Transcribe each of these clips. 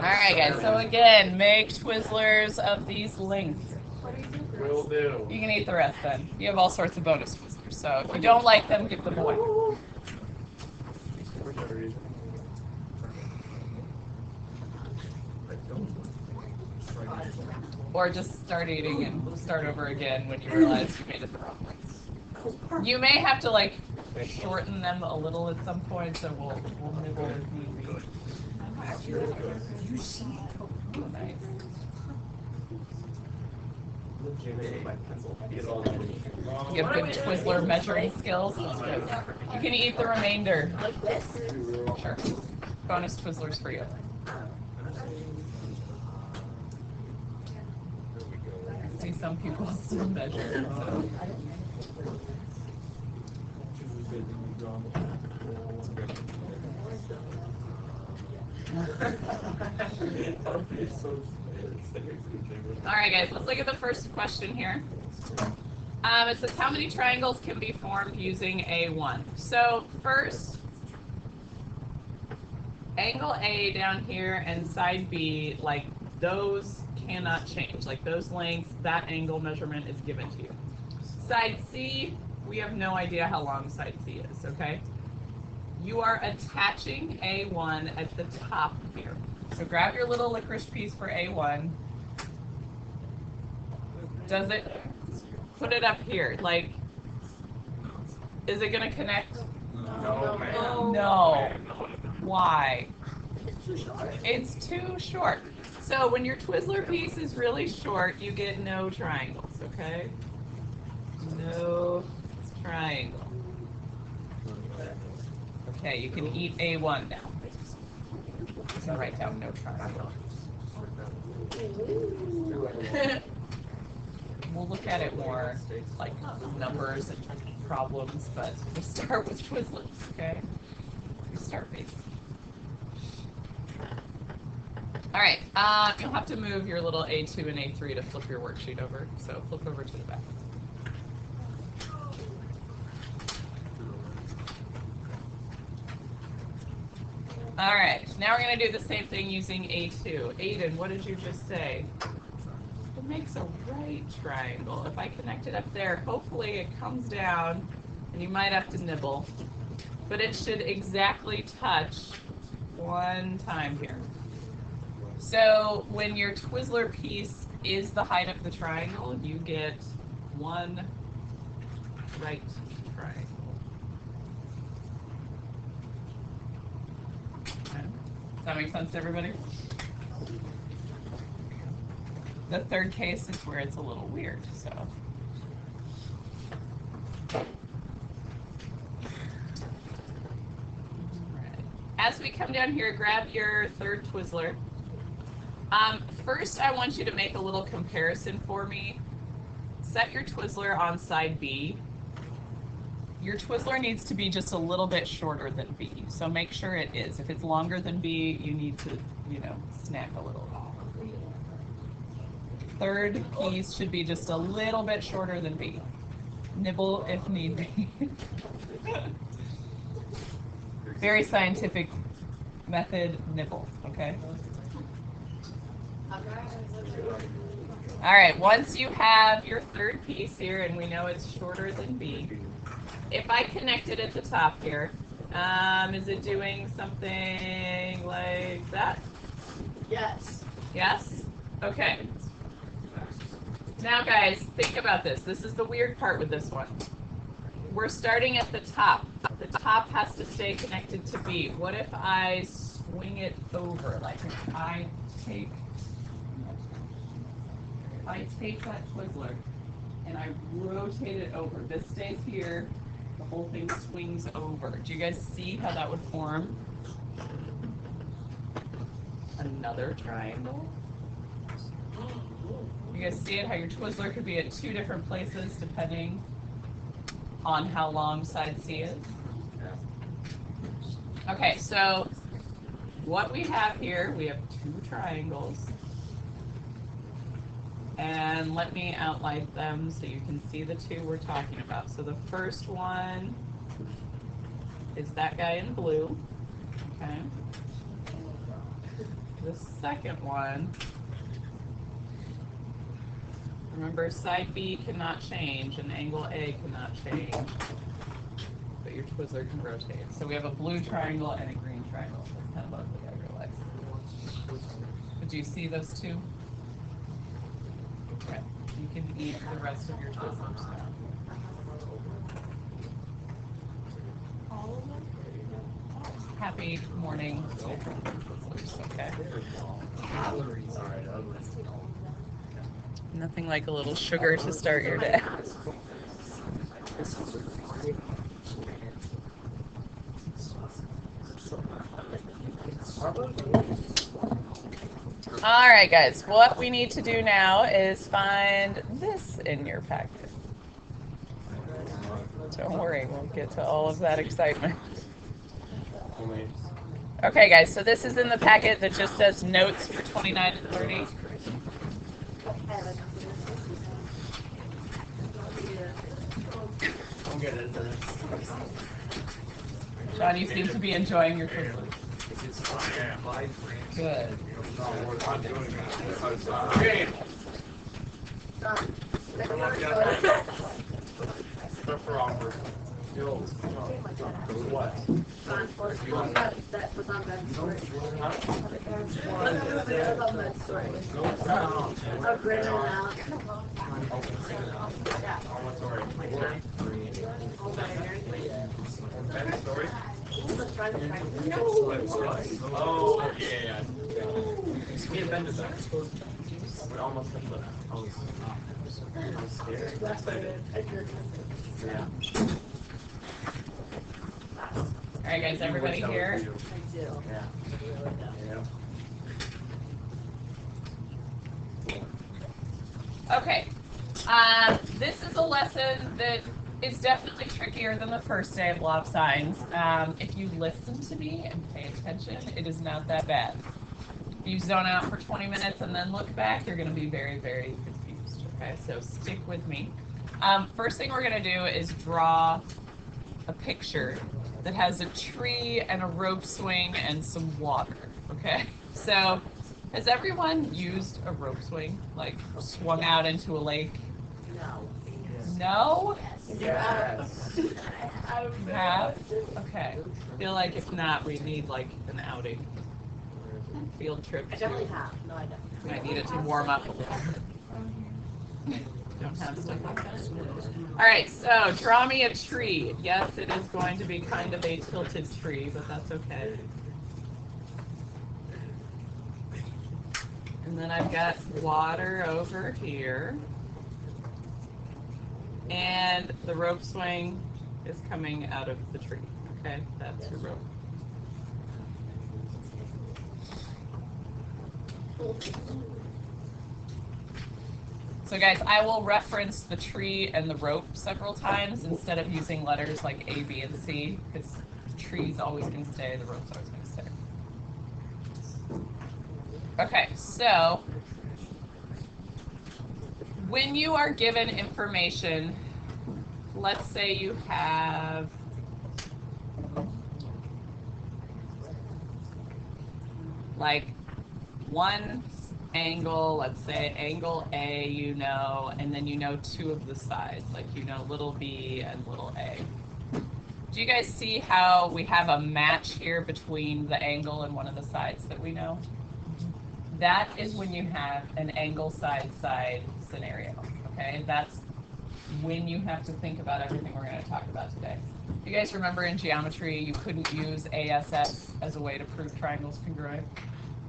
right, guys. So again, make Twizzlers of these lengths. Will do. You can eat the rest then. You have all sorts of bonus Twizzlers. So if you don't like them, give them away. Or just start eating and start over again when you realize you made it the wrong way. You may have to like shorten them a little at some point, so we'll nibble as need be. Oh, nice. You have good Twizzler measuring skills. That's good. You can eat the remainder. Sure. Bonus Twizzlers for you. I see some people still measure. So. All right, guys, let's look at the first question here. It says, how many triangles can be formed using A1? So first, angle A down here and side B, like those cannot change. Like those lengths, that angle measurement is given to you. Side C, we have no idea how long side C is, okay? You are attaching A1 at the top here. So grab your little licorice piece for A1. Does it, put it up here, like, is it gonna connect? No, ma'am. No. Why? It's too short. So when your Twizzler piece is really short, you get no triangles, okay? No triangle. Okay, you can eat A1 now. You can write down no triangle. We'll look at it more like numbers and problems, but we'll start with Twizzlers, okay? Start base. All right, you'll have to move your little A2 and A3 to flip your worksheet over. So flip over to the back. All right, now we're going to do the same thing using A2. Aiden, what did you just say? It makes a right triangle. If I connect it up there, hopefully it comes down, and you might have to nibble, but it should exactly touch one time here. So when your Twizzler piece is the height of the triangle, you get one right triangle. Okay. Does that make sense to everybody? The third case is where it's a little weird, so. Right. As we come down here, grab your third Twizzler. First, I want you to make a little comparison for me. Set your Twizzler on side B. Your Twizzler needs to be just a little bit shorter than B, so make sure it is. If it's longer than B, you need to, snack a little. Third piece should be just a little bit shorter than B. Nibble if need be. Very scientific method, nibble, okay? All right, once you have your third piece here, and we know it's shorter than B, if I connect it at the top here, is it doing something like that? Yes. Yes? Okay. Now guys, think about this. This is the weird part with this one. We're starting at the top. The top has to stay connected to B. What if I swing it over? Like if I take that Twizzler and I rotate it over. This stays here. The whole thing swings over. Do you guys see how that would form another triangle? You guys see it, how your Twizzler could be at two different places depending on how long side C is? Okay, so what we have here, we have two triangles. And let me outline them so you can see the two we're talking about. So the first one is that guy in blue, okay? the second one, remember side B cannot change and angle A cannot change, but your Twizzler can rotate. So we have a blue triangle and a green triangle. That's kind of ugly, I realize. But do you see those two? Okay, you can eat the rest of your Twizzlers now. Happy morning. Okay. Nothing like a little sugar to start your day. All right, guys, what we need to do now is find this in your packet. Don't worry, we'll get to all of that excitement. Okay, guys, so this is in the packet that just says notes for 29 and 30. John, you seem to be enjoying your food. Good. What? Oh, yeah. We invented that. We almost had that. I was scared. Yeah. All right, guys, everybody here? Yeah. Okay. This is a lesson that is definitely trickier than the first day of law of signs. If you listen to me and pay attention, it is not that bad. If you zone out for 20 minutes and then look back, you're going to be very, very confused. Okay, so stick with me. First thing we're going to do is draw a picture that has a tree and a rope swing and some water. Okay, so has everyone used a rope swing, like swung out into a lake? No. No? Yes. You have? Okay. I feel like if not, we need like an outing. Field trip. I definitely have. No, I don't. Might need it to warm up a little bit. Don't have stuff like that. All right, so draw me a tree. Yes, it is going to be kind of a tilted tree, but that's okay. And then I've got water over here. And the rope swing is coming out of the tree. Okay, that's your rope. So guys, I will reference the tree and the rope several times instead of using letters like A, B, and C, because the tree's always going to stay, the rope's always going to stay. Okay, so when you are given information, let's say you have like one angle, let's say angle A, you know, and then you know two of the sides, like you know little b and little a. Do you guys see how we have a match here between the angle and one of the sides that we know? That is when you have an angle side-side scenario, okay? That's when you have to think about everything we're going to talk about today. You guys remember in geometry you couldn't use ASS as a way to prove triangles congruent?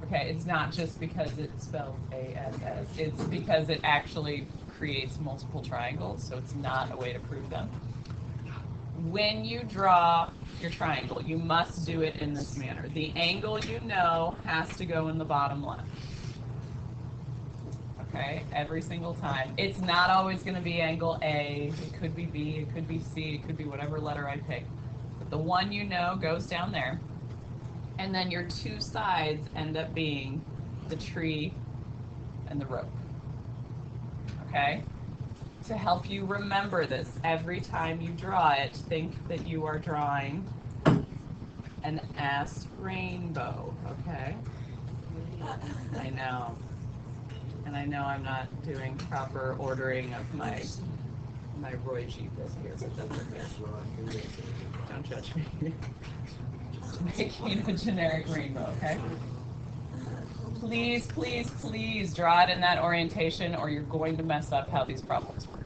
Okay, it's not just because it spells ASS, it's because it actually creates multiple triangles, so it's not a way to prove them. When you draw your triangle, you must do it in this manner. The angle you know has to go in the bottom left. Okay, every single time. It's not always going to be angle A, it could be B, it could be C, it could be whatever letter I pick. But the one you know goes down there. And then your two sides end up being the tree and the rope. Okay? To help you remember this, every time you draw it, think that you are drawing an S rainbow, okay? I know. And I know I'm not doing proper ordering of my Roy G biscuits, but that's okay. Don't judge me. Just making a generic rainbow, okay? Please, please, please draw it in that orientation or you're going to mess up how these problems work.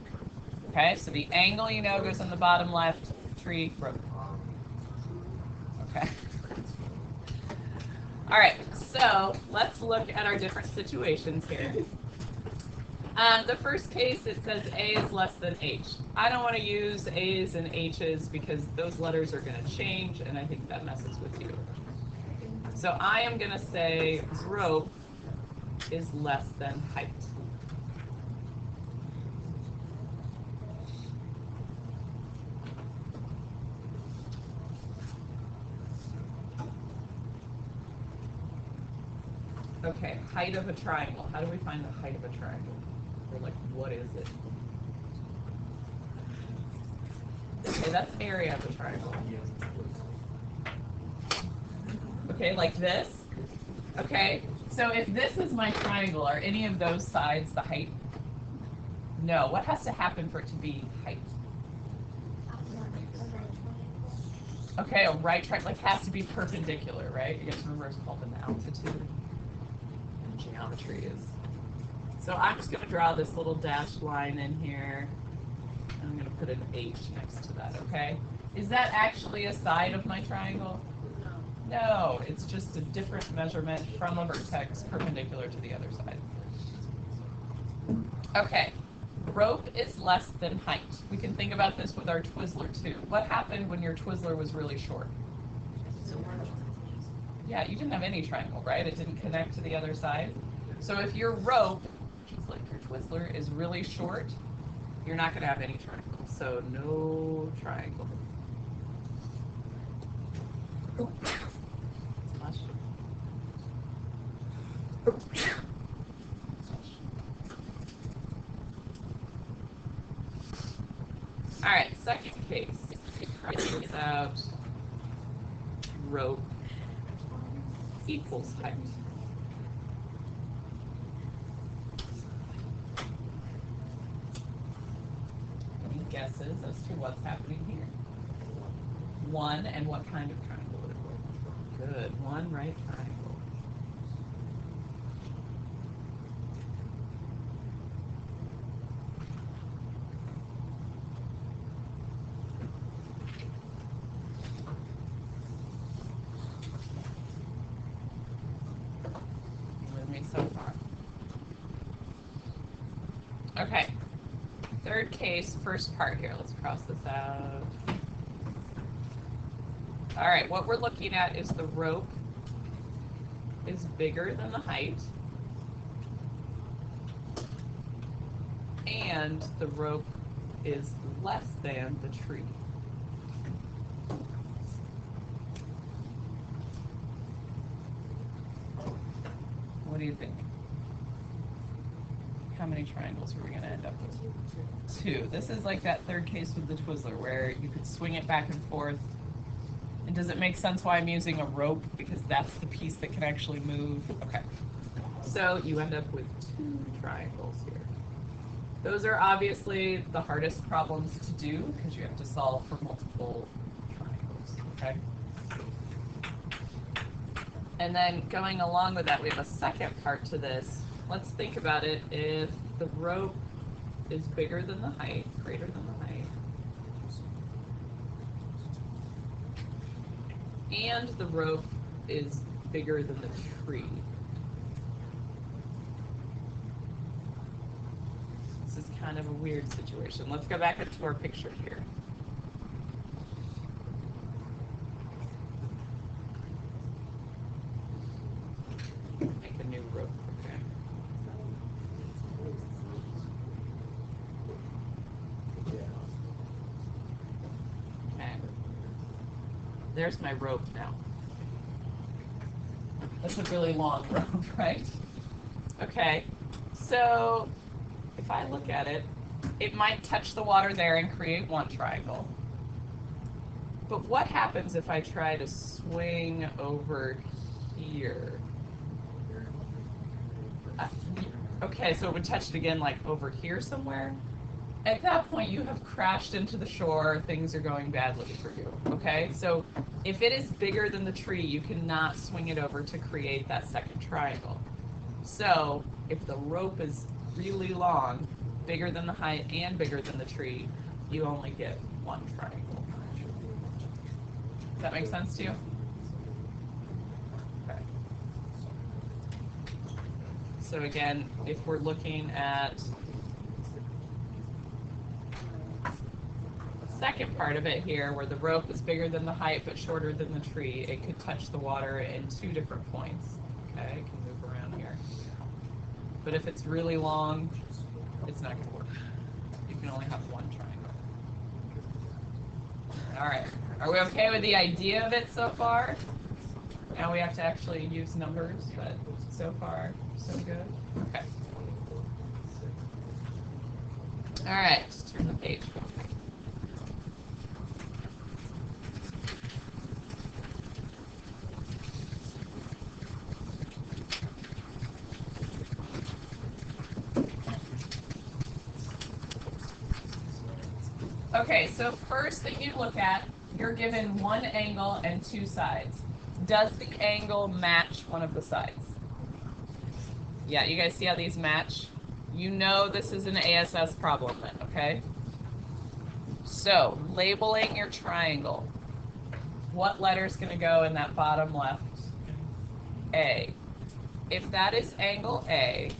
Okay, so the angle you know goes in the bottom left, tree, rope. Okay. All right, so let's look at our different situations here. The first case, it says A is less than H. I don't want to use A's and H's because those letters are going to change, and I think that messes with you. So I am going to say rope is less than height. Okay, height of a triangle. How do we find the height of a triangle? Or like, what is it? Okay, that's area of a triangle. Okay, like this. Okay, so if this is my triangle, are any of those sides the height? No. What has to happen for it to be height? Okay, a right triangle like has to be perpendicular, right? You guys remember it's called an altitude. And geometry is. So I'm just going to draw this little dashed line in here. I'm going to put an H next to that, okay? Is that actually a side of my triangle? No, it's just a different measurement from a vertex perpendicular to the other side. Okay, rope is less than height. We can think about this with our Twizzler too. What happened when your Twizzler was really short? Yeah, you didn't have any triangle, right? It didn't connect to the other side. So if your rope, which is like your Twizzler, is really short, you're not going to have any triangle. So no triangle. All right, second case. Without rope equals height. Any guesses as to what's happening here? One, and what kind of triangle would it be? Good, one right triangle. So far. Okay, third case, first part here. Let's cross this out. All right, what we're looking at is the rope is bigger than the height, and the rope is less than the tree. What do you think? How many triangles are we going to end up with? Two. This is like that third case with the Twizzler where you could swing it back and forth. And does it make sense why I'm using a rope? Because that's the piece that can actually move. Okay. So you end up with two triangles here. Those are obviously the hardest problems to do because you have to solve for multiple triangles. Okay. And then going along with that, we have a second part to this. Let's think about it. If the rope is bigger than the height, greater than the height, and the rope is bigger than the tree. This is kind of a weird situation. Let's go back into our picture here. Make a new rope, okay. Okay. There's my rope now. That's a really long rope, right? Okay, so if I look at it, it might touch the water there and create one triangle. But what happens if I try to swing over here? Okay, so it would touch it again like over here somewhere. At that point, you have crashed into the shore. Things are going badly for you, okay? So if it is bigger than the tree, you cannot swing it over to create that second triangle. So if the rope is really long, bigger than the height and bigger than the tree, you only get one triangle. Does that make sense to you? Okay. So again, if we're looking at the second part of it here, where the rope is bigger than the height but shorter than the tree, it could touch the water in 2 different points. Okay, it can move around here. But if it's really long, it's not going to work. You can only have one triangle. All right. Are we okay with the idea of it so far? Now we have to actually use numbers, but so far, so good. Okay. All right, let's turn the page. Okay, so first thing you look at, you're given one angle and 2 sides. Does the angle match one of the sides? Yeah, you guys see how these match? You know this is an ASS problem then, okay? So, labeling your triangle. What letter's going to go in that bottom left? A. If that is angle A,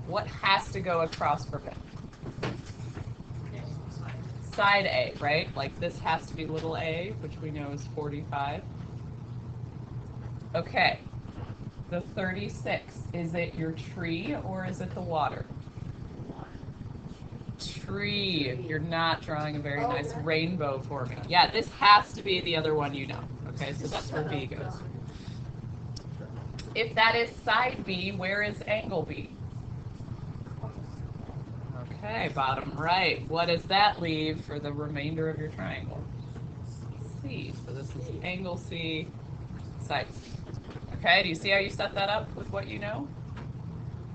what has to go across from it? Side A, right? Like this has to be little a, which we know is 45. Okay. The 36, is it your tree or is it the water? Tree. You're not drawing a very nice rainbow for me. Yeah, this has to be the other one you know. Okay, so that's where B goes. If that is side B, where is angle B? Okay, bottom right. What does that leave for the remainder of your triangle? C. So this is angle C, side C. Okay, do you see how you set that up with what you know?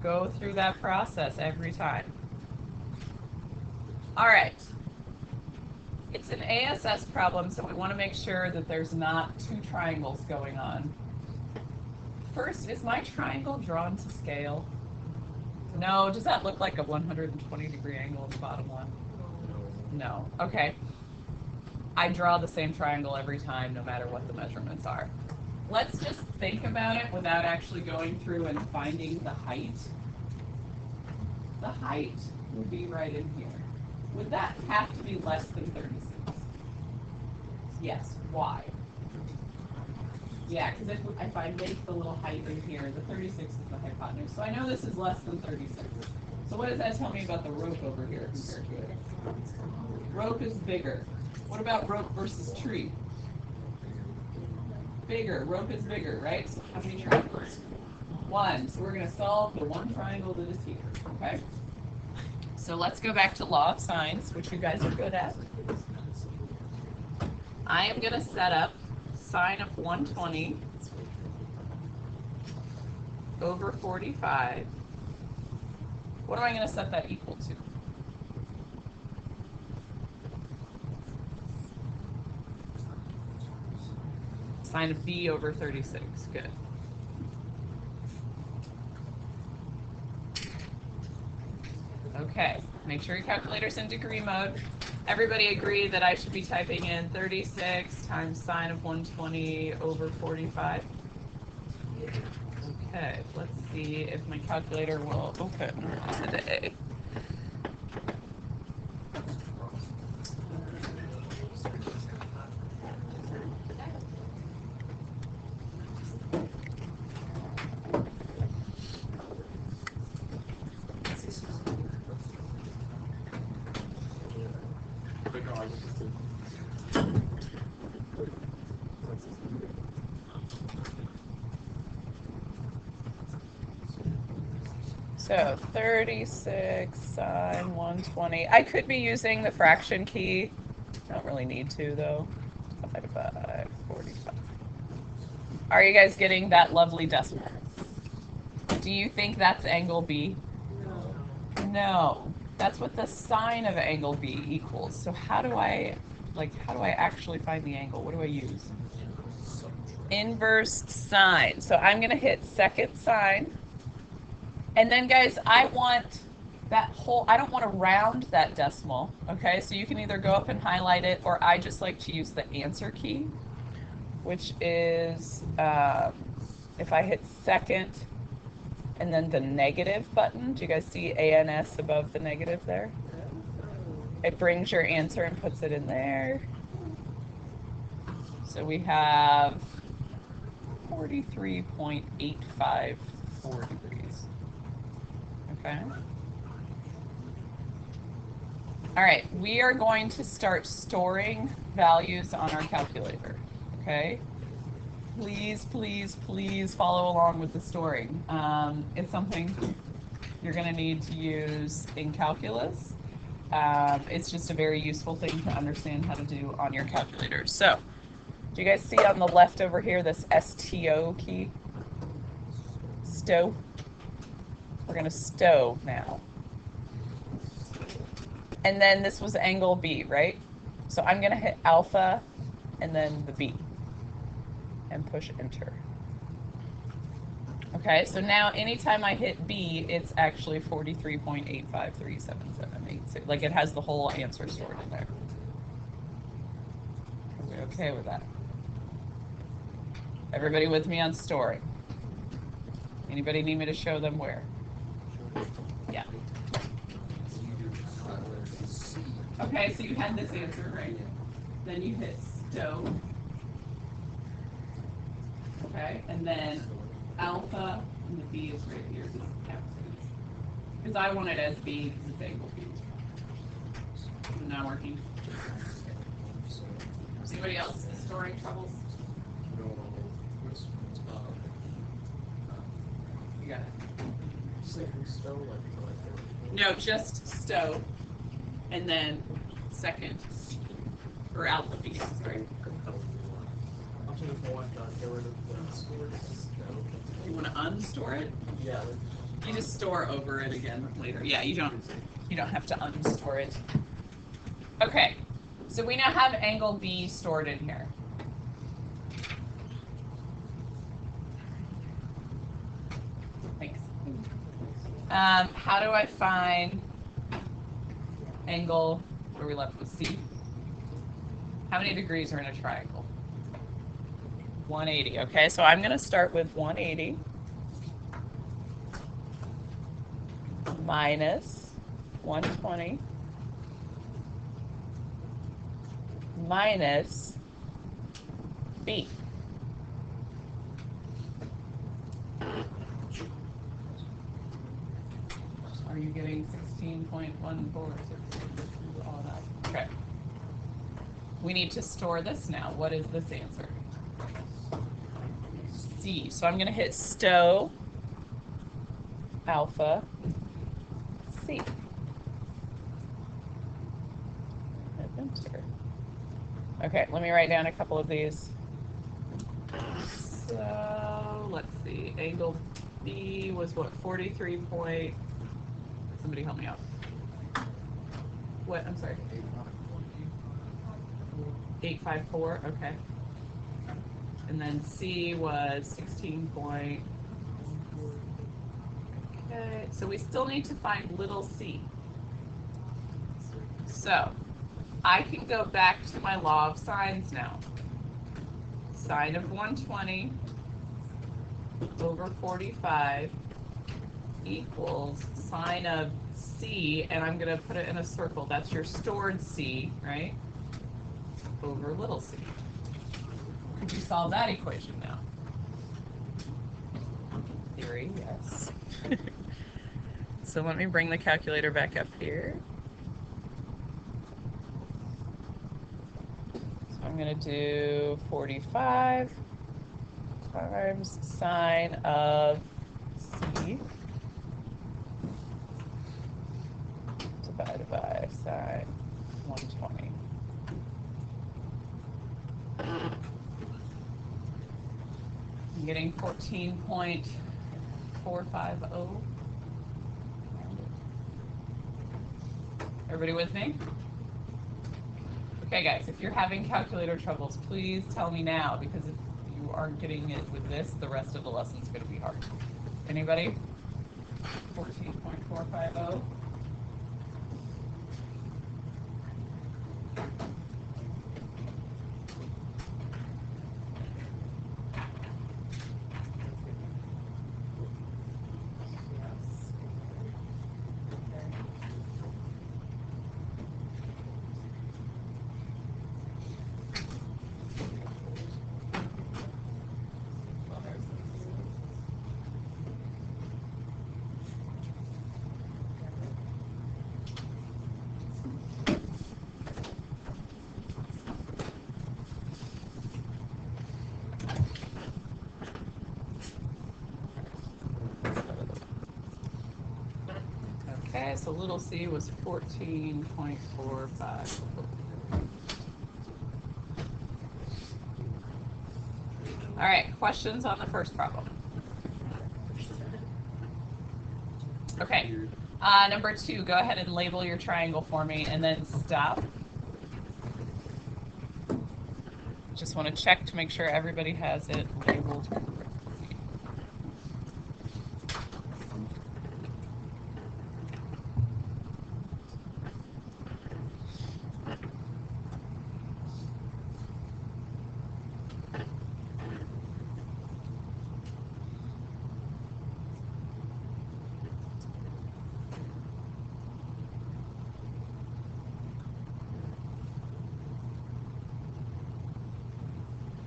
Go through that process every time. All right. It's an ASS problem, so we want to make sure that there's not 2 triangles going on. First, is my triangle drawn to scale? No. Does that look like a 120-degree angle in the bottom one? No. Okay. I draw the same triangle every time, no matter what the measurements are. Let's just think about it without actually going through and finding the height. The height would be right in here. Would that have to be less than 36? Yes. Why? Yeah, because if I make the little height in here, the 36 is the hypotenuse. So I know this is less than 36. So what does that tell me about the rope over here compared to it? Rope is bigger. What about rope versus tree? Bigger. Rope is bigger, right? So how many triangles? 1. So we're going to solve the one triangle that is here, okay? So let's go back to law of sines, which you guys are good at. I am going to set up sine of 120 over 45. What am I going to set that equal to? Sine of b over 36. Good. Okay, make sure your calculator's in degree mode. Everybody agree that I should be typing in 36 times sine of 120 over 45? Okay, let's see if my calculator will open today. So 36 sine 120. I could be using the fraction key. Don't really need to though. 5, 45. Are you guys getting that lovely decimal? Do you think that's angle B? No. That's what the sine of angle B equals. So how do I actually find the angle? What do I use? Inverse sine. So I'm going to hit second sine. And then, guys, I want that whole, I don't want to round that decimal, okay? So you can either go up and highlight it, or I just like to use the answer key, which is, if I hit second and then the negative button, do you guys see ANS above the negative there? It brings your answer and puts it in there. So we have 43.854 degrees. Okay. All right, we are going to start storing values on our calculator. Okay. Please, please, please follow along with the storing. It's something you're going to need to use in calculus. It's just a very useful thing to understand how to do on your calculator. So, do you guys see on the left over here this STO key? Stow. We're going to stow now. And then this was angle B, right? So I'm going to hit alpha and then the B and push enter. Okay, so now anytime I hit B, it's actually 43.8537786. Like it has the whole answer stored in there. Are we okay with that? Everybody with me on storing? Anybody need me to show them where? Yeah. Okay, so you had this answer, right? Then you hit stow. Okay, and then alpha, and the B is right here. Because I want it as B, because it's angle B. Not working. Is anybody else storing troubles? You got it. No, just stow. And then second, or alpha B, sorry. You want to unstore it? Yeah. You just store over it again later. Yeah, you don't have to unstore it. Okay, so we now have angle B stored in here. Thanks. How do I find angle where we left with C? How many degrees are in a triangle? 180. Okay, so I'm going to start with 180 minus 120 minus B. Are you getting 16.14? All that. Okay. We need to store this now. What is this answer? C. So I'm going to hit stow alpha C. Hit enter. Okay, let me write down a couple of these. So let's see. Angle B was what? 43 point. Somebody help me out. What? I'm sorry. 854. Okay. And then C was 16 point. Okay. So we still need to find little c. So I can go back to my law of sines now. Sine of 120 over 45 equals sine of c, and I'm going to put it in a circle. That's your stored c, right? Over little c. Could you solve that equation now? Theory, yes. So let me bring the calculator back up here. So I'm going to do 45 times sine of c divided by sine 120. I'm getting 14.4 13.450. Everybody with me? Okay, guys, if you're having calculator troubles, please tell me now, because if you aren't getting it with this, the rest of the lesson's going to be hard. Anybody? 14.450. Okay, so little c was 14.45. All right, questions on the first problem? Okay, number 2, go ahead and label your triangle for me and then stop. Just want to check to make sure everybody has it labeled correctly.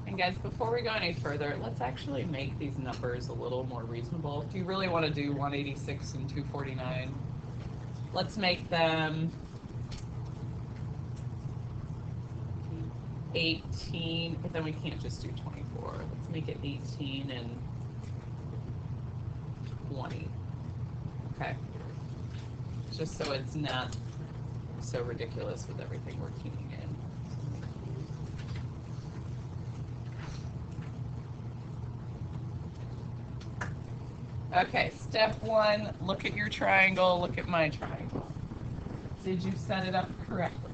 And guys, before we go any further, let's actually make these numbers a little more reasonable. If you really want to do 186 and 249, let's make them 18, but then we can't just do 24. Let's make it 18 and 20. Okay. Just so it's not so ridiculous with everything we're keying in. Okay, step 1, look at your triangle, look at my triangle. Did you set it up correctly?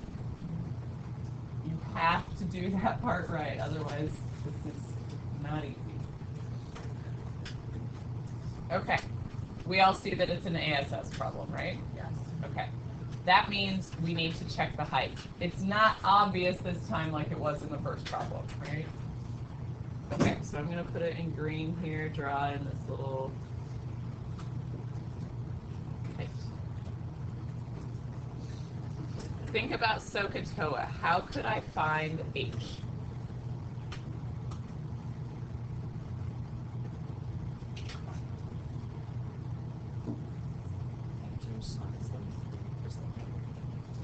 You have to do that part right, otherwise this is not easy. Okay, we all see that it's an ASS problem, right? Yes. Okay, that means we need to check the height. It's not obvious this time like it was in the first problem, right? Okay, so I'm going to put it in green here, draw in this little height. Think about SOHCAHTOA. How could I find H?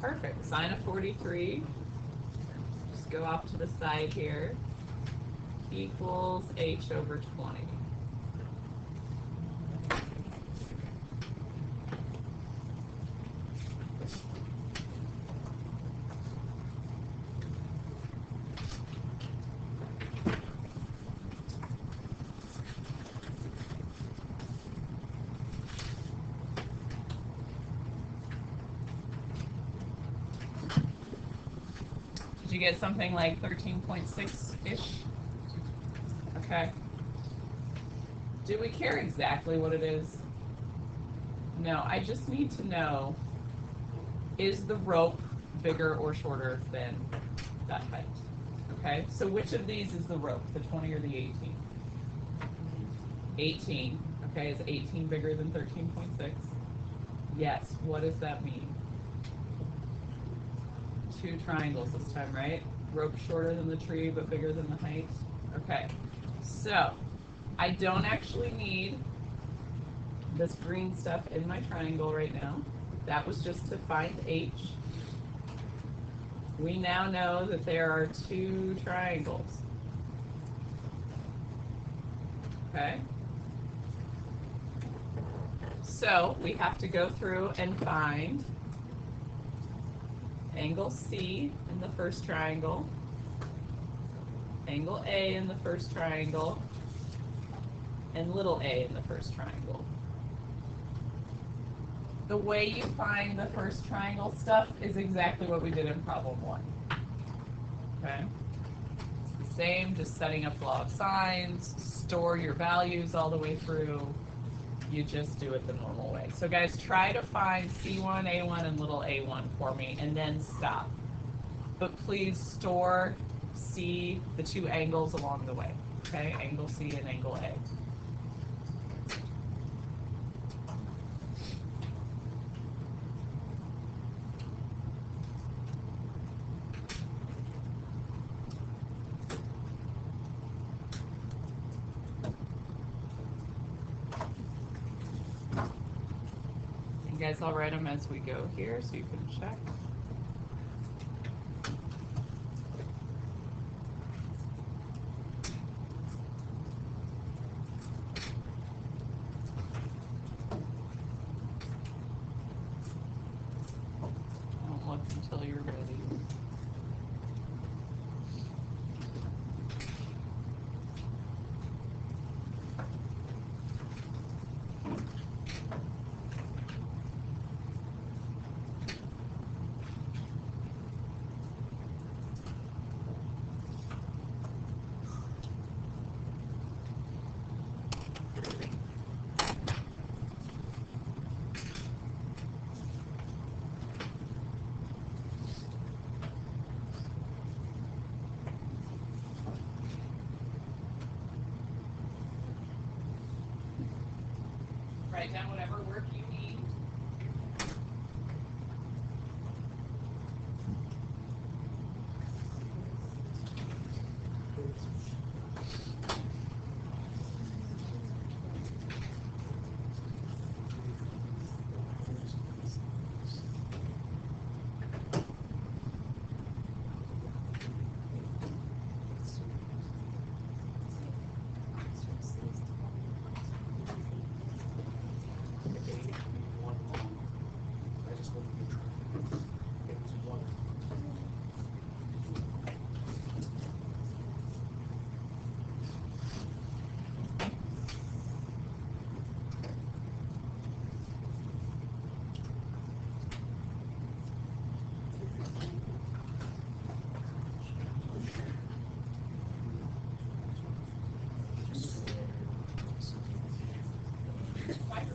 Perfect. Sine of 43. Just go off to the side here. Equals H over 20. Did you get something like 13.6-ish? Okay. Do we care exactly what it is? No, I just need to know, is the rope bigger or shorter than that height? Okay, so which of these is the rope, the 20 or the 18? 18. Okay, is 18 bigger than 13.6? Yes, what does that mean? 2 triangles this time, right? Rope shorter than the tree but bigger than the height. Okay, so I don't actually need this green stuff in my triangle right now. That was just to find H. We now know that there are 2 triangles. Okay? So we have to go through and find angle C in the first triangle, angle A in the first triangle, and little a in the first triangle. The way you find the first triangle stuff is exactly what we did in problem 1. Okay? It's the same, just setting up law of signs, store your values all the way through. You just do it the normal way. So guys, try to find C1, A1, and little a1 for me, and then stop. But please store C, the 2 angles along the way. Okay? Angle C and angle A. Guys, I'll write them as we go here so you can check. Don't look until you're ready. Write down whatever work you need.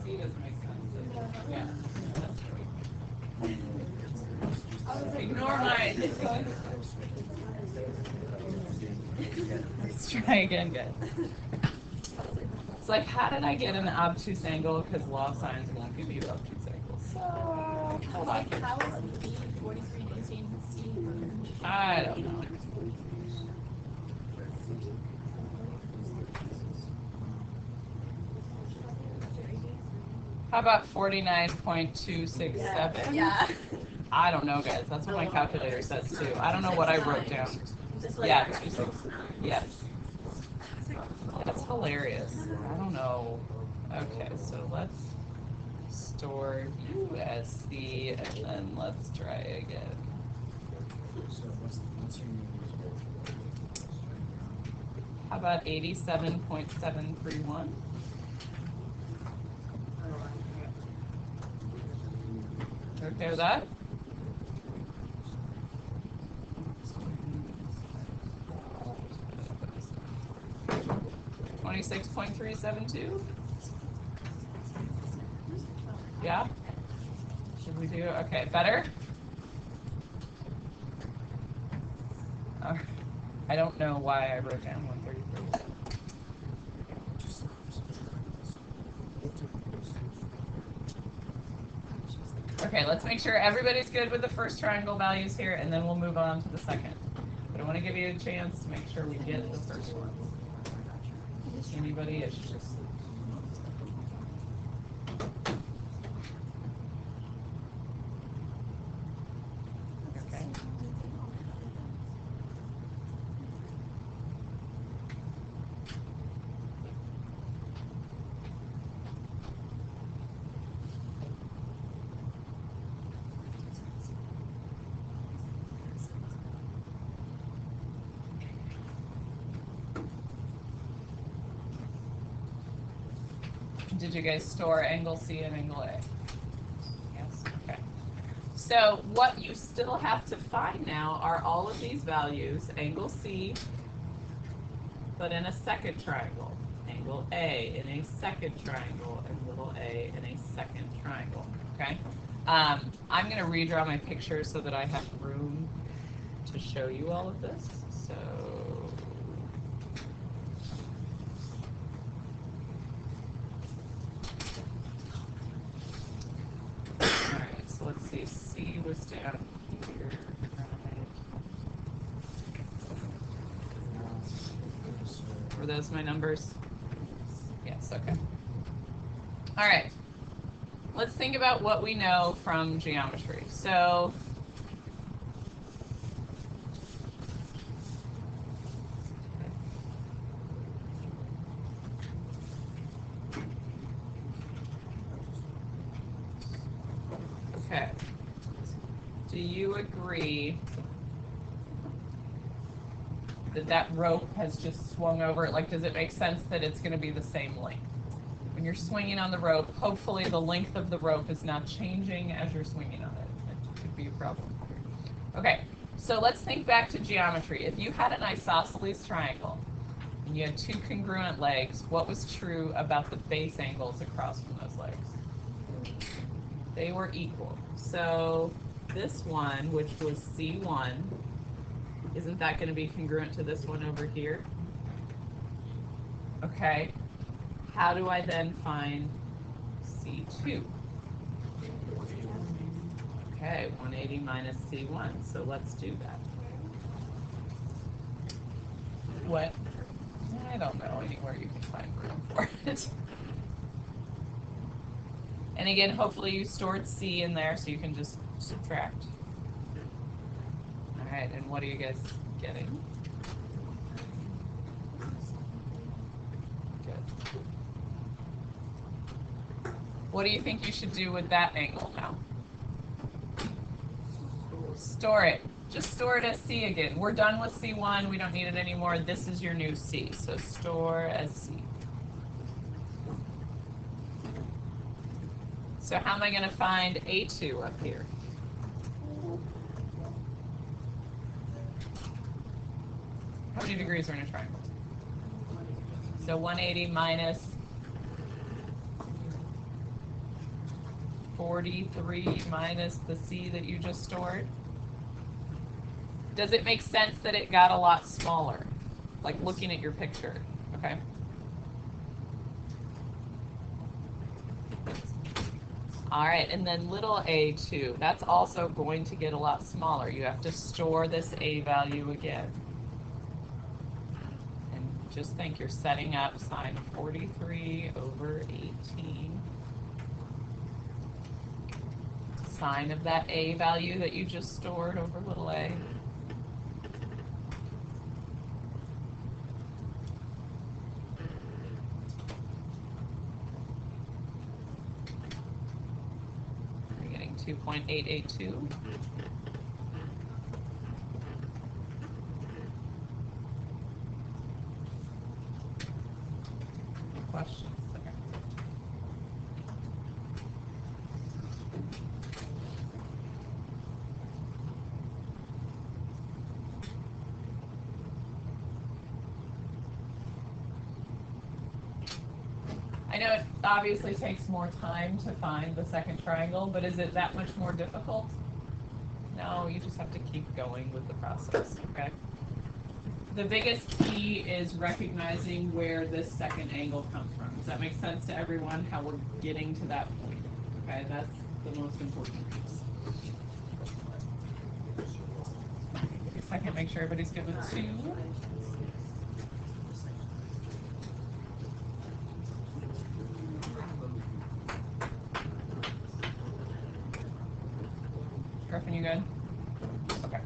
C doesn't make sense. Yeah. Ignore mine. Let's try again, guys. It's like, how did I get an obtuse angle? Because law of signs won't give you obtuse angles. So, hold on. How is B 43 18 C? I don't know. How about 49.267? Yeah. I don't know, guys. That's what my calculator says too. I don't know what I wrote down. Yeah, 26. Yes. That's hilarious. I don't know. Okay, so let's store U as C, and then let's try again. How about 87.731? Okay with that? $26.372? Yeah? Should we do, okay, better? I don't know why I wrote down 133. Okay, let's make sure everybody's good with the first triangle values here, and then we'll move on to the second. But I want to give you a chance to make sure we get the first one. Anybody issues? Okay. Did you guys store angle C and angle A? Yes. Okay. So what you still have to find now are all of these values, angle C, but in a second triangle, angle A in a second triangle, and little a in a second triangle, okay? I'm going to redraw my picture so that I have room to show you all of this. So, all right, so let's see, C was down here. Were those my numbers? Yes, okay. All right, let's think about what we know from geometry. So, okay, do you agree that that rope has just swung over? Like, does it make sense that it's going to be the same length? When you're swinging on the rope, hopefully the length of the rope is not changing as you're swinging on it. It could be a problem. Okay, so let's think back to geometry. If you had an isosceles triangle and you had two congruent legs, what was true about the base angles across from those legs? They were equal. So this one, which was C1, isn't that going to be congruent to this one over here? Okay. How do I then find C2? Okay, 180 minus C1. So let's do that. What? I don't know anywhere you can find room for it. And again, hopefully you stored C in there so you can just subtract. All right, and what are you guys getting? Good. What do you think you should do with that angle now? Store it. Just store it as C again. We're done with C1. We don't need it anymore. This is your new C. So store as C. So how am I going to find A2 up here? How many degrees are in a triangle? So 180 minus 43 minus the C that you just stored. Does it make sense that it got a lot smaller? Like looking at your picture, okay? All right, and then little a2, that's also going to get a lot smaller. You have to store this a value again. And just think you're setting up sine 43 over 18. Sine of that a value that you just stored over little a. You're getting 2.882. Questions there? I know it obviously takes more time to find the second triangle, but is it that much more difficult? No, you just have to keep going with the process, okay? The biggest key is recognizing where this second angle comes from. Does that make sense to everyone, how we're getting to that point? Okay, that's the most important piece. Take a second, make sure everybody's good with 2. Griffin, you good? Okay.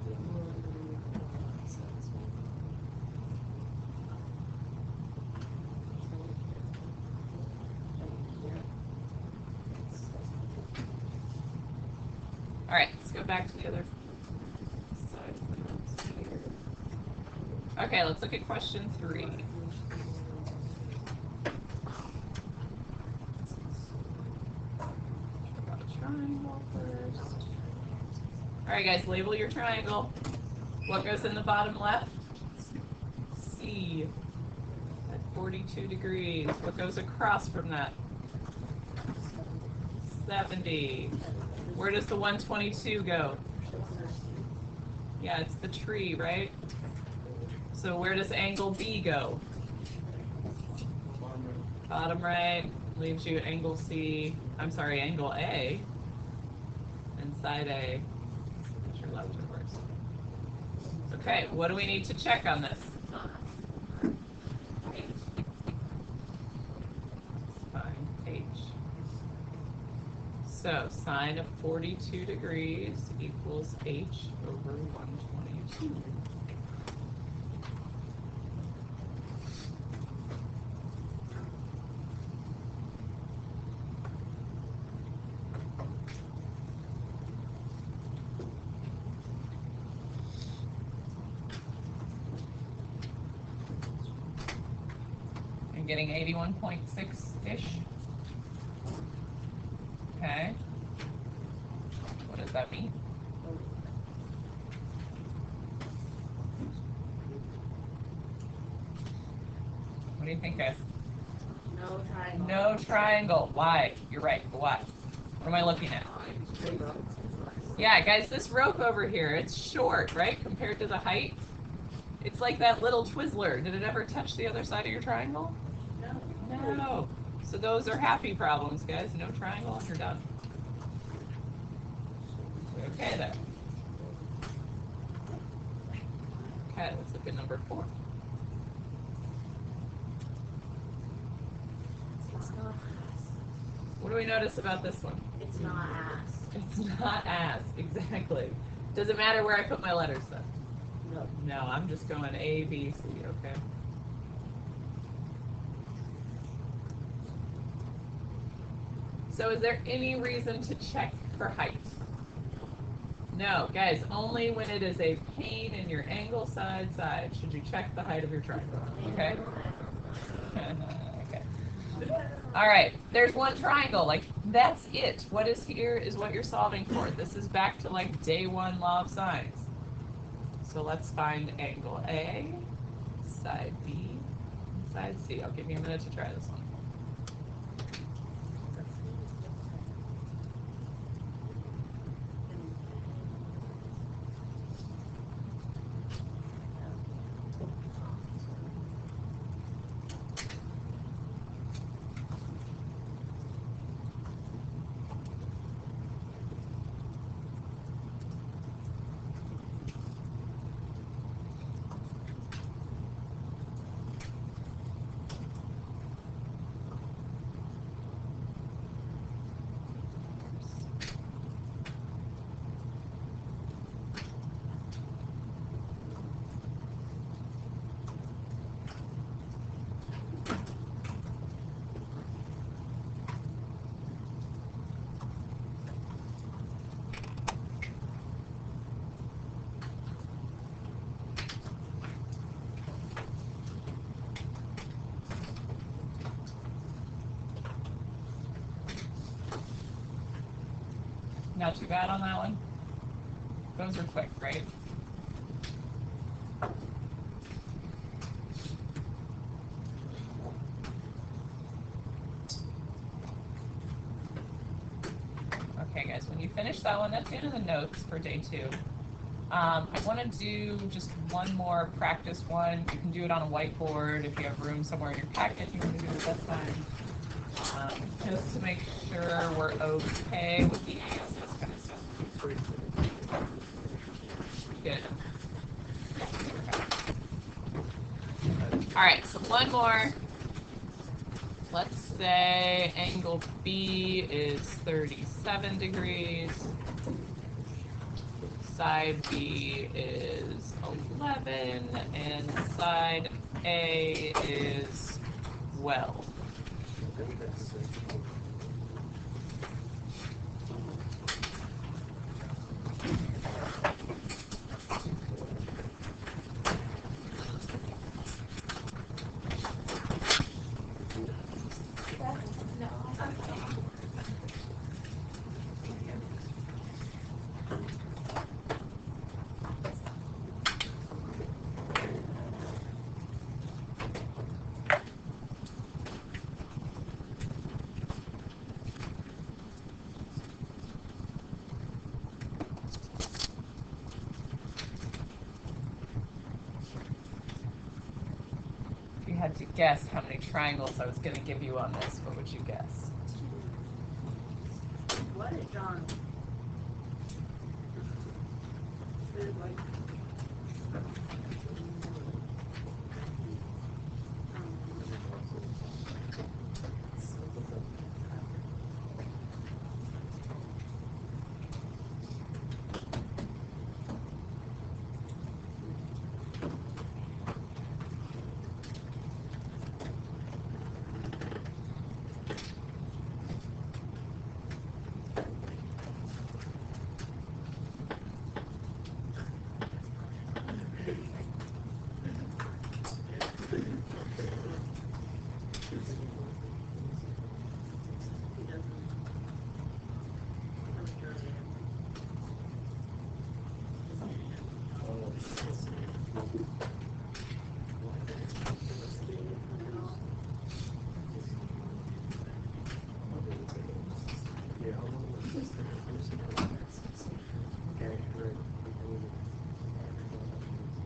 All right, let's go back to the other side. Okay, let's look at question 3. triangle first. Alright guys, label your triangle. What goes in the bottom left? C at 42 degrees. What goes across from that? 70. Where does the 122 go? Yeah, it's the tree, right? So where does angle B go? Bottom right leaves you angle C, I'm sorry, angle A, and side A. Is your left or worse? Okay, what do we need to check on this? Find H. So sine of 42 degrees equals H over 122. I'm getting 81.6-ish. Okay. What does that mean? What do you think, guys? No triangle. No triangle. Why? You're right. Why? What am I looking at? Yeah, guys, this rope over here, it's short, right? Compared to the height. It's like that little Twizzler. Did it ever touch the other side of your triangle? No. No. So those are happy problems, guys. No triangle and you're done. Okay, then. Okay, let's look at number 4. It's not What do we notice about this one? It's not ass. It's not ass, exactly. Does it matter where I put my letters then? No. No, I'm just going A, B, C, okay. So is there any reason to check for height? No, guys, only when it is a pain in your angle side should you check the height of your triangle, okay? Okay. All right, there's one triangle, like that's it. What is here is what you're solving for. This is back to like day 1 law of sines. So let's find angle A, side B, and side C. I'll give you a minute to try this one. Not too bad on that one. Those are quick, right? Okay, guys, when you finish that one, that's the end of the notes for day 2. I want to do just one more practice one. You can do it on a whiteboard if you have room somewhere in your packet. You can do it this time. Just to make sure we're okay with the ASS kind of stuff. Good. All right, so one more. Let's say angle B is 37 degrees. Side B is 11, and side A is 12. guess how many triangles I was going to give you on this. What would you guess? What is John?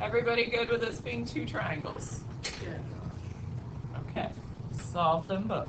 Everybody good with this being two triangles? Yeah. Okay, solve them both.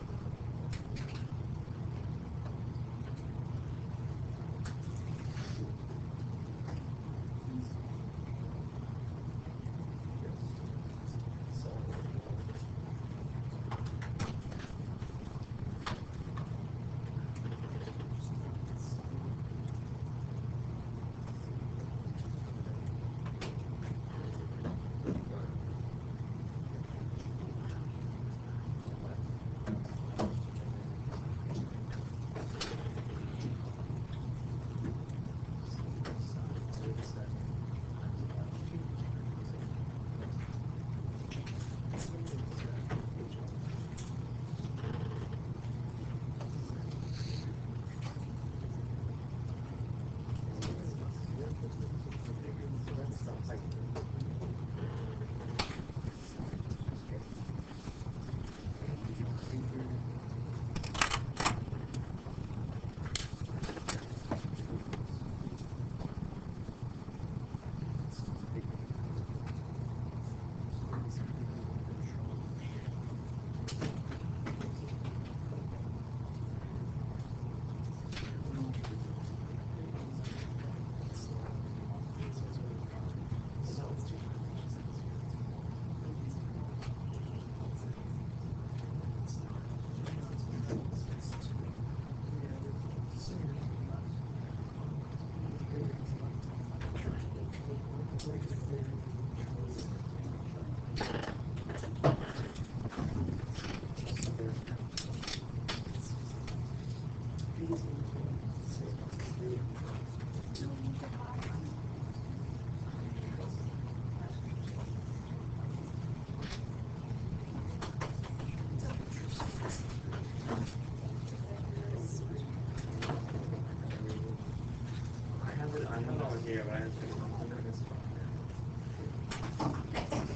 I have it over here, but I have to look at this one.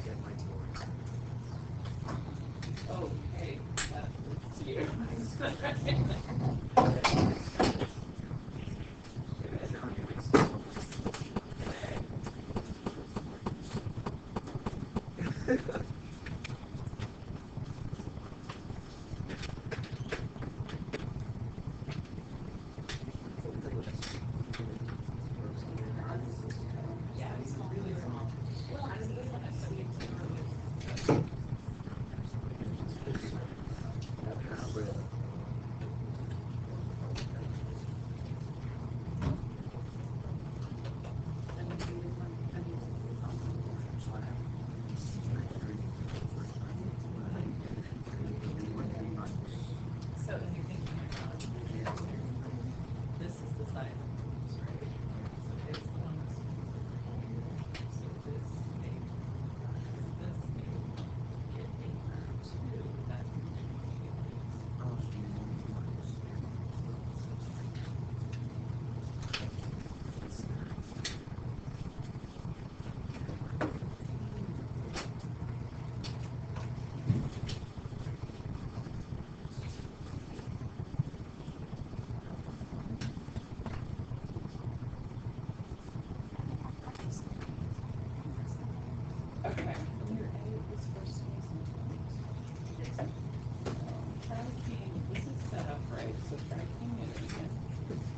Get my toys. Oh, hey, that's you.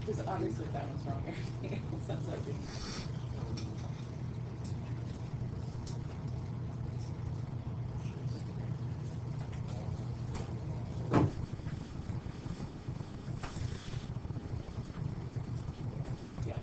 Because obviously that one's wrong. Everything else ends up being. Yes.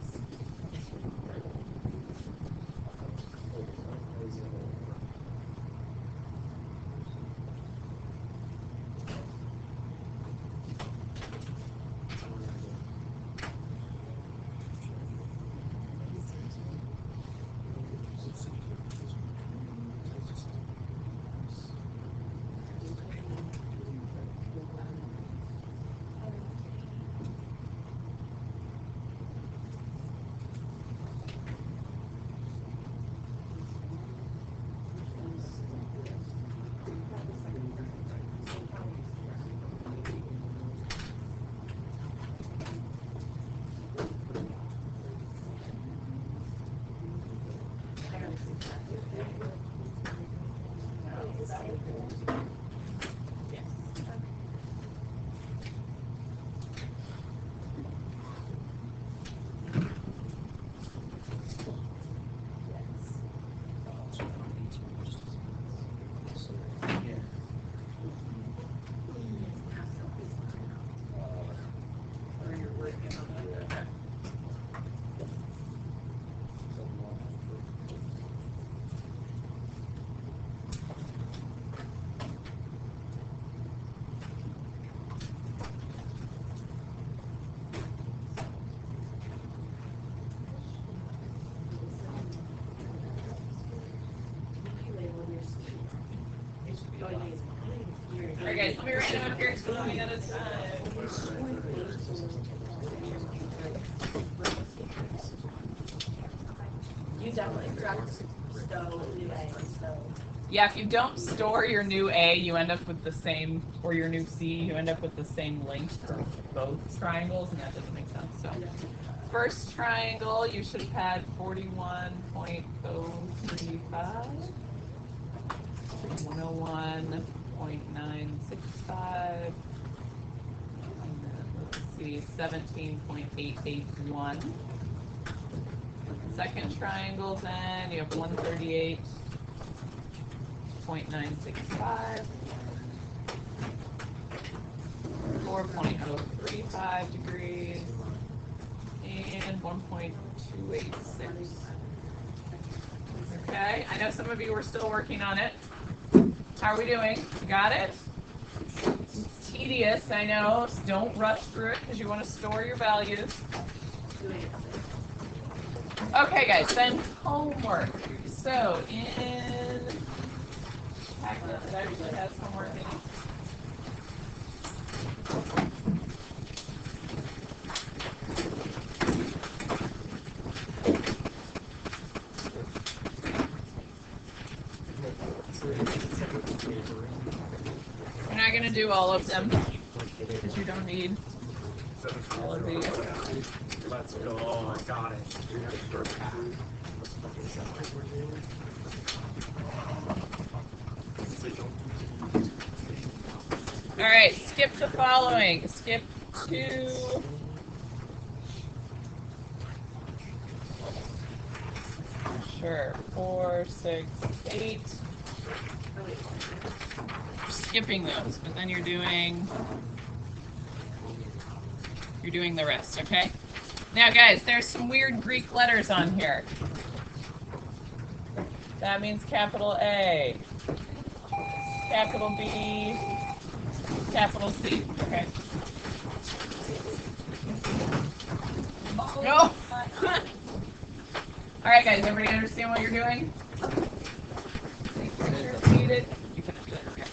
Alright guys, let me write down here because we're running out of time. You definitely forgot to stow new A, so. Yeah, if you don't store your new A, you end up with the same, or your new C, you end up with the same length for both triangles, and that doesn't make sense. So, first triangle, you should have had 41.035, 101.965, and then let's see, 17.881. Second triangle, then you have 138.965, 4.035 degrees, and 1.286. Okay, I know some of you are still working on it. How are we doing? You got it? It's tedious, I know. So don't rush through it because you want to store your values. Okay, guys, then homework. So in Packet, it actually has homework in it. We're not going to do all of them because you don't need all of these. Let's go. Oh, I got it. All right, skip the following. Skip to sure 4, 6, 8. Skipping those, but then you're doing the rest, okay? Now guys, there's some weird Greek letters on here. That means capital A, capital B, capital C, okay? No! Alright guys, everybody understand what you're doing? Needed. You can do that, okay?